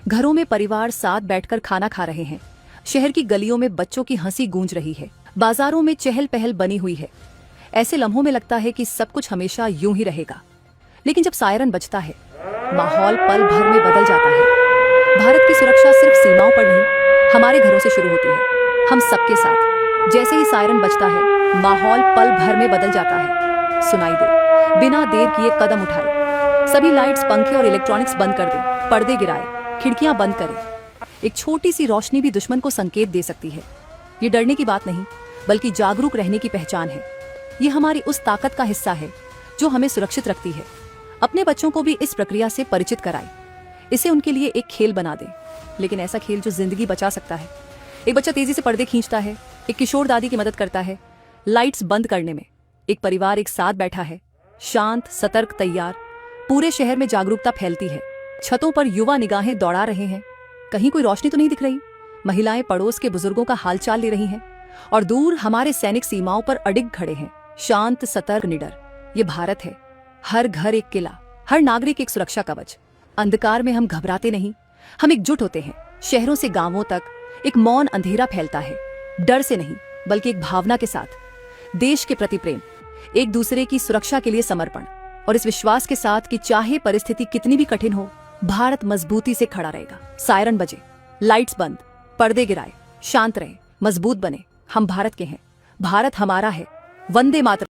घरों में परिवार साथ बैठकर खाना खा रहे हैं। शहर की गलियों में बच्चों की हंसी गूंज रही है। बाजारों में चहल पहल बनी हुई है। ऐसे लम्हों में लगता है कि सब कुछ हमेशा यूं ही रहेगा। लेकिन जब सायरन बजता है, माहौल पल भर में बदल जाता है। भारत की सुरक्षा सिर्फ सीमाओं पर नहीं, हमारे घरों से शुरू होती है, हम सबके साथ। जैसे ही सायरन बजता है, माहौल पल भर में बदल जाता है। सुनाई दे, बिना देर किए कदम उठाए, सभी लाइट्स, पंखे और इलेक्ट्रॉनिक्स बंद कर दें, पर्दे गिराए, खिड़कियां बंद करें। एक छोटी सी रोशनी भी दुश्मन को संकेत दे सकती है। ये डरने की बात नहीं, बल्कि जागरूक रहने की पहचान है। ये हमारी उस ताकत का हिस्सा है जो हमें सुरक्षित रखती है। अपने बच्चों को भी इस प्रक्रिया से परिचित कराएं। इसे उनके लिए एक खेल बना दें, लेकिन ऐसा खेल जो जिंदगी बचा सकता है। एक बच्चा तेजी से पर्दे खींचता है, एक किशोर दादी की मदद करता है लाइट्स बंद करने में, एक परिवार एक साथ बैठा है, शांत, सतर्क, तैयार। पूरे शहर में जागरूकता फैलती है। छतों पर युवा निगाहें दौड़ा रहे हैं, कहीं कोई रोशनी तो नहीं दिख रही। महिलाएं पड़ोस के बुजुर्गों का हालचाल ले रही हैं, और दूर हमारे सैनिक सीमाओं पर अडिग खड़े हैं, शांत, सतर्क, निडर। ये भारत है, हर घर एक किला, हर नागरिक एक सुरक्षा कवच। अंधकार में हम घबराते नहीं, हम एकजुट होते हैं। शहरों से गांवों तक एक मौन अंधेरा फैलता है, डर से नहीं, बल्कि एक भावना के साथ। देश के प्रति प्रेम, एक दूसरे की सुरक्षा के लिए समर्पण, और इस विश्वास के साथ कि चाहे परिस्थिति कितनी भी कठिन हो, भारत मजबूती से खड़ा रहेगा। सायरन बजे, लाइट्स बंद, पर्दे गिराए, शांत रहे, मजबूत बने। हम भारत के हैं, भारत हमारा है। वंदे मातरम।